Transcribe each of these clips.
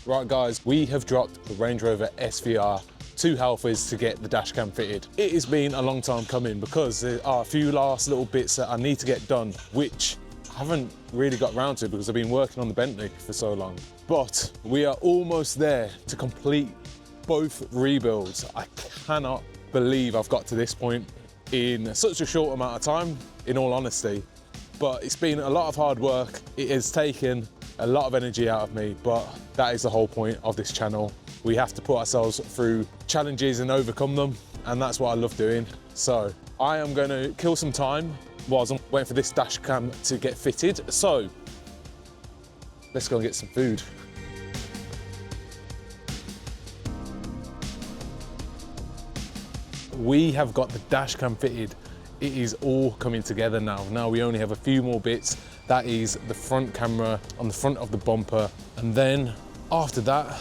Right guys, we have dropped the Range Rover SVR to Halfords to get the dash cam fitted. It has been a long time coming because there are a few last little bits that I need to get done, which I haven't really got round to because I've been working on the Bentley for so long. But we are almost there to complete both rebuilds. I cannot believe I've got to this point in such a short amount of time, in all honesty. But it's been a lot of hard work. It has taken a lot of energy out of me, but that is the whole point of this channel. We have to put ourselves through challenges and overcome them, and that's what I love doing. So I am going to kill some time whilst I'm waiting for this dash cam to get fitted. So let's go and get some food. We have got the dash cam fitted. It is all coming together now. Now we only have a few more bits. That is the front camera on the front of the bumper. And then after that,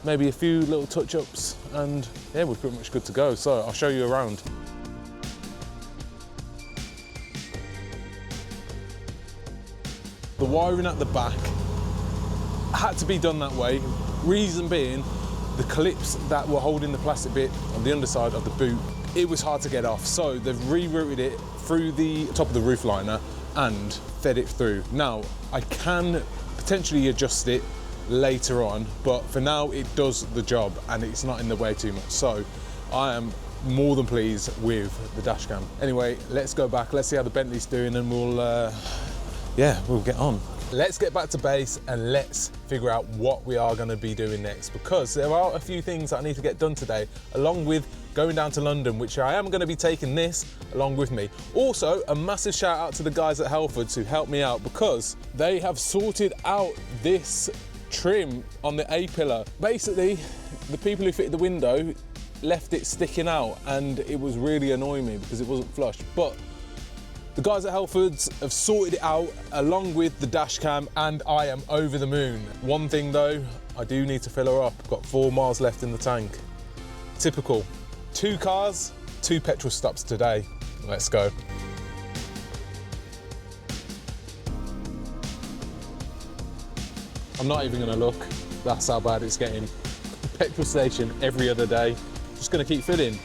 maybe a few little touch-ups and yeah, we're pretty much good to go. So I'll show you around. The wiring at the back had to be done that way. Reason being, the clips that were holding the plastic bit on the underside of the boot, it was hard to get off. So they've rerouted it through the top of the roof liner and fed it through. Now, I can potentially adjust it later on, but for now it does the job and it's not in the way too much. So I am more than pleased with the dash cam. Anyway, let's go back, let's see how the Bentley's doing and we'll get on. Let's get back to base and let's figure out what we are going to be doing next, because there are a few things that I need to get done today, along with going down to London, which I am going to be taking this along with me. Also, a massive shout out to the guys at Halfords who helped me out because they have sorted out this trim on the A-pillar. Basically, the people who fitted the window left it sticking out and it was really annoying me because it wasn't flush. But the guys at Halfords have sorted it out along with the dash cam and I am over the moon. One thing though, I do need to fill her up. I've got 4 miles left in the tank. Typical. 2 cars, 2 petrol stops today. Let's go. I'm not even gonna look. That's how bad it's getting. Petrol station every other day. Just gonna keep filling.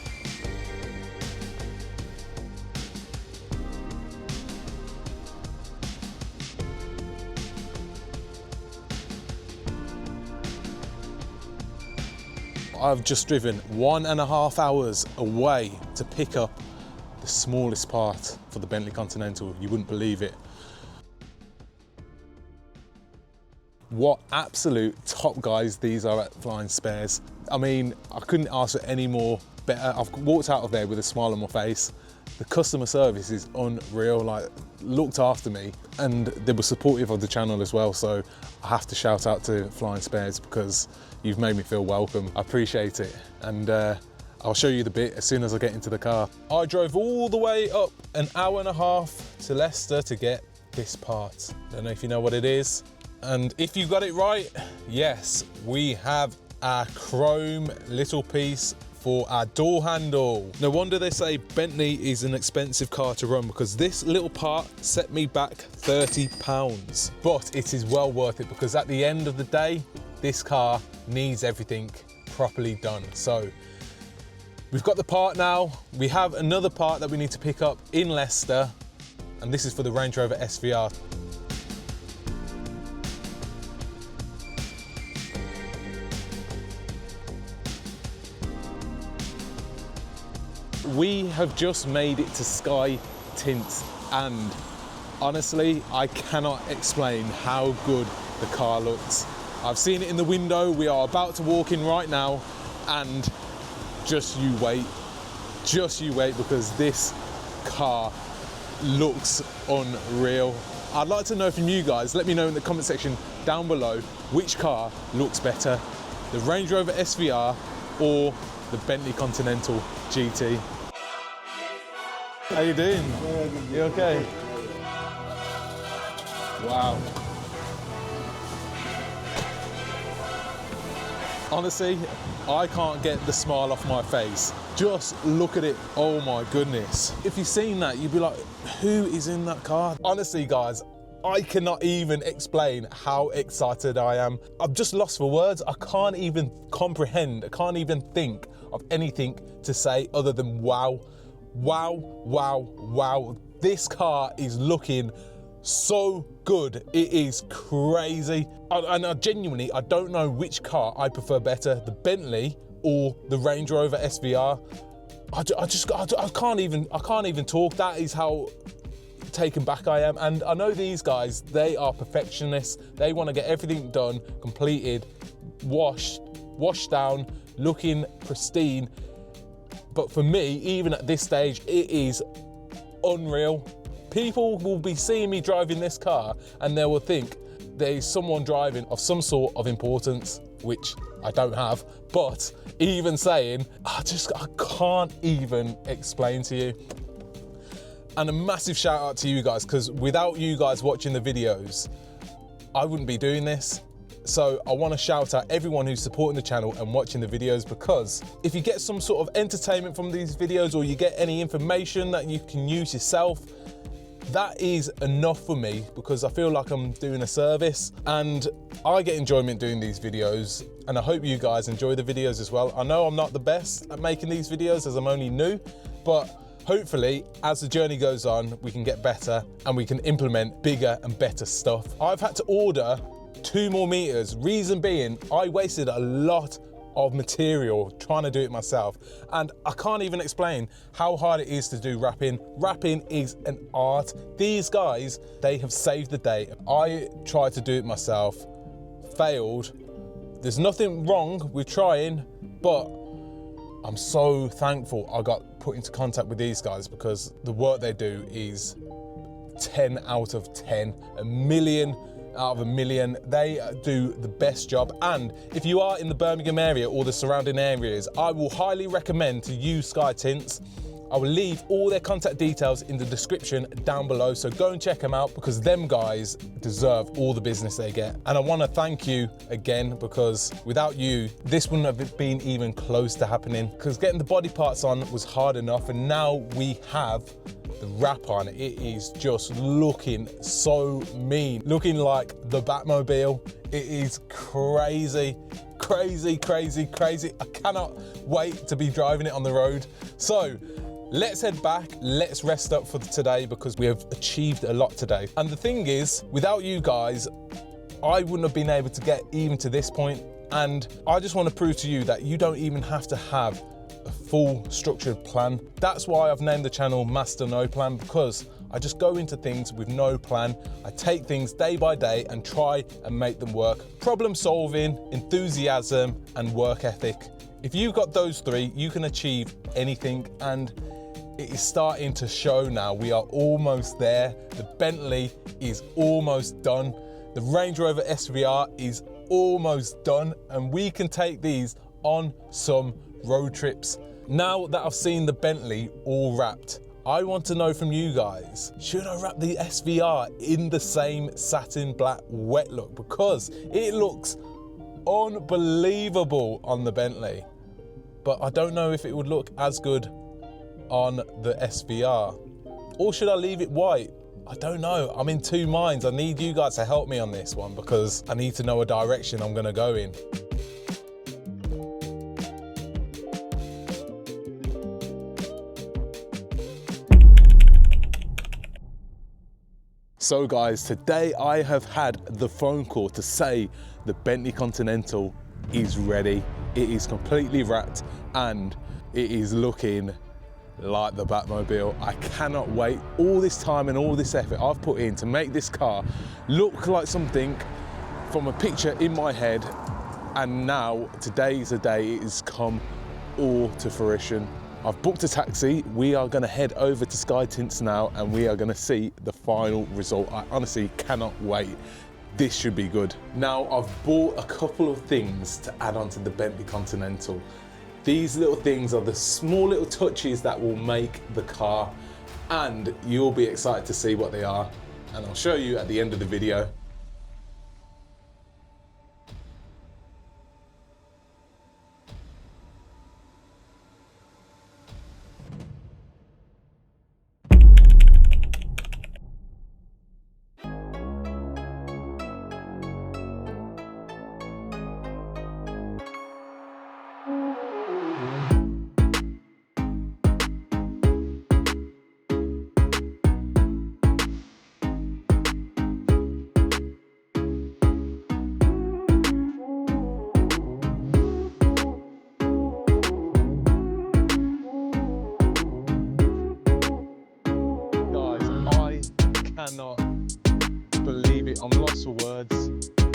I've just driven 1.5 hours away to pick up the smallest part for the Bentley Continental. You wouldn't believe it. What absolute top guys these are at Flying Spares. I mean, I couldn't ask for any more better. I've walked out of there with a smile on my face. The customer service is unreal, like looked after me, and they were supportive of the channel as well. So I have to shout out to Flying Spares because you've made me feel welcome. I appreciate it. And I'll show you the bit as soon as I get into the car. I drove all the way up 1.5 hours to Leicester to get this part. Don't know if you know what it is. And if you got it right, yes, we have a chrome little piece for our door handle. No wonder they say Bentley is an expensive car to run, because this little part set me back £30. But it is well worth it because at the end of the day, this car needs everything properly done. So we've got the part now. We have another part that we need to pick up in Leicester, and this is for the Range Rover SVR. We have just made it to Sky Tints, and honestly, I cannot explain how good the car looks. I've seen it in the window. We are about to walk in right now, and just you wait, because this car looks unreal. I'd like to know from you guys, let me know in the comment section down below, which car looks better, the Range Rover SVR or the Bentley Continental GT. How you doing? You okay? Wow. Honestly, I can't get the smile off my face. Just look at it. Oh my goodness. If you've seen that, you'd be like, who is in that car? Honestly, guys, I cannot even explain how excited I am. I'm just lost for words. I can't even comprehend, I can't even think of anything to say other than wow. Wow, wow, wow. This car is looking so good. It is crazy. And I genuinely, I don't know which car I prefer better, the Bentley or the Range Rover SVR. I can't even talk. That is how taken back I am. And I know these guys, they are perfectionists. They want to get everything done, completed, washed down, looking pristine. But for me, even at this stage, it is unreal. People will be seeing me driving this car and they will think there is someone driving of some sort of importance, which I don't have. But even saying, I can't even explain to you. And a massive shout out to you guys, because without you guys watching the videos, I wouldn't be doing this. So I want to shout out everyone who's supporting the channel and watching the videos, because if you get some sort of entertainment from these videos or you get any information that you can use yourself, that is enough for me, because I feel like I'm doing a service and I get enjoyment doing these videos, and I hope you guys enjoy the videos as well. I know I'm not the best at making these videos as I'm only new, but hopefully as the journey goes on, we can get better and we can implement bigger and better stuff. I've had to order 2 more meters, reason being I wasted a lot of material trying to do it myself, and I can't even explain how hard it is to do wrapping. Wrapping is an art. These guys, they have saved the day. I tried to do it myself, failed. There's nothing wrong with trying, but I'm so thankful I got put into contact with these guys, because the work they do is 10 out of 10, a million out of a million. They do the best job. And if you are in the Birmingham area or the surrounding areas, I will highly recommend to use Sky Tints. I will leave all their contact details in the description down below, so go and check them out, because them guys deserve all the business they get. And I want to thank you again, because without you, this wouldn't have been even close to happening, because getting the body parts on was hard enough, and now we have the wrap on. It is just looking so mean, looking like the Batmobile. It is crazy, crazy, crazy, crazy. I cannot wait to be driving it on the road. So let's head back, let's rest up for today, because we have achieved a lot today. And the thing is, without you guys, I wouldn't have been able to get even to this point. And I just want to prove to you that you don't even have to have a full structured plan. That's why I've named the channel Master No Plan, because I just go into things with no plan. I take things day by day and try and make them work. Problem solving, enthusiasm, and work ethic. If you've got those 3, you can achieve anything, and it is starting to show now. We are almost there. The Bentley is almost done. The Range Rover SVR is almost done, and we can take these on some road trips. Now that I've seen the Bentley all wrapped, I want to know from you guys, should I wrap the SVR in the same satin black wet look? Because it looks unbelievable on the Bentley, but I don't know if it would look as good on the SVR. Or should I leave it white? I don't know. I'm in 2 minds. I need you guys to help me on this one, because I need to know a direction I'm gonna go in. So guys, today I have had the phone call to say the Bentley Continental is ready. It is completely wrapped and it is looking like the Batmobile. I cannot wait. All this time and all this effort I've put in to make this car look like something from a picture in my head, and now today is the day it has come all to fruition. I've booked a taxi. We are going to head over to Sky Tints now, and we are going to see the final result. I honestly cannot wait. This should be good. Now, I've bought a couple of things to add on to the Bentley Continental. These little things are the small little touches that will make the car, and you'll be excited to see what they are. And I'll show you at the end of the video. cannot believe it. I'm lost for words.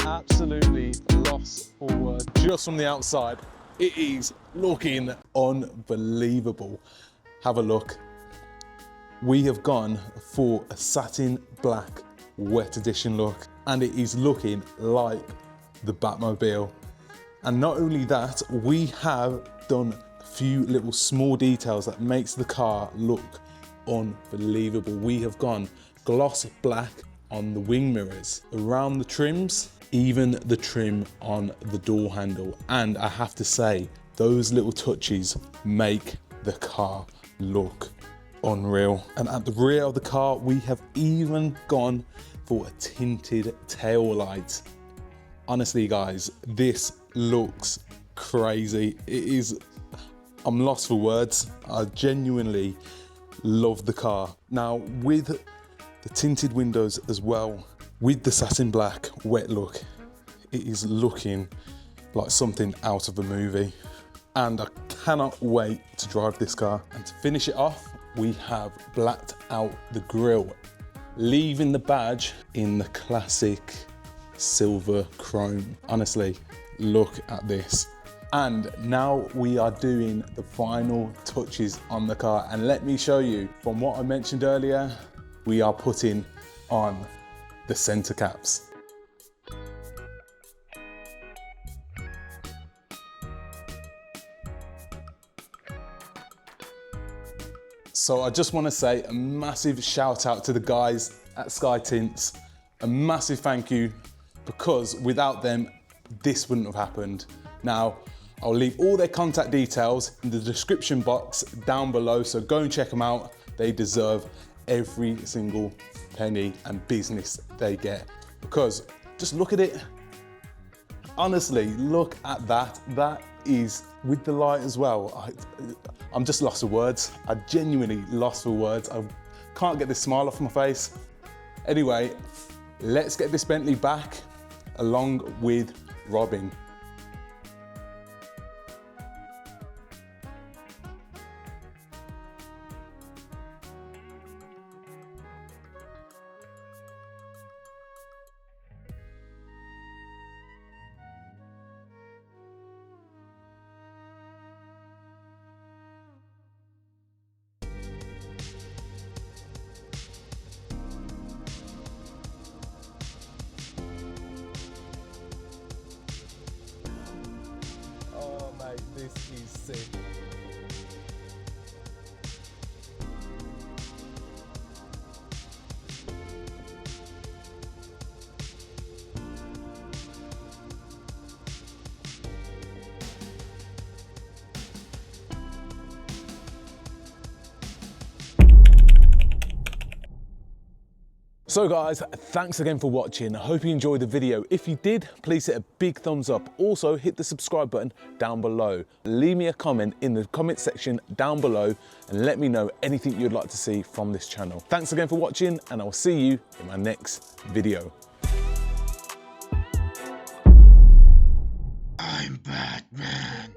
Absolutely lost for words. Just from the outside, it is looking unbelievable. Have a look. We have gone for a satin black wet edition look, and it is looking like the Batmobile. And not only that, we have done a few little small details that makes the car look unbelievable. We have gone gloss black on the wing mirrors, around the trims, even the trim on the door handle. And I have to say, those little touches make the car look unreal. And at the rear of the car, we have even gone for a tinted tail light. Honestly guys, this looks crazy. It is, I'm lost for words. I genuinely love the car. Now with the tinted windows as well, with the satin black wet look, it is looking like something out of a movie. And I cannot wait to drive this car. And to finish it off, we have blacked out the grille, leaving the badge in the classic silver chrome. Honestly, look at this. And now we are doing the final touches on the car. And let me show you, from what I mentioned earlier, we are putting on the center caps. So I just want to say a massive shout out to the guys at Sky Tints. A massive thank you, because without them, this wouldn't have happened. Now, I'll leave all their contact details in the description box down below, so go and check them out. They deserve every single penny and business they get, because just look at it. Honestly, look at that. That is, with the light as well, I'm just lost for words. I genuinely lost for words. I can't get this smile off my face. Anyway, let's get this Bentley back along with Robin. This is sick. So guys, thanks again for watching. I hope you enjoyed the video. If you did, please hit a big thumbs up. Also hit the subscribe button down below. Leave me a comment in the comment section down below and let me know anything you'd like to see from this channel. Thanks again for watching, and I'll see you in my next video. I'm Batman.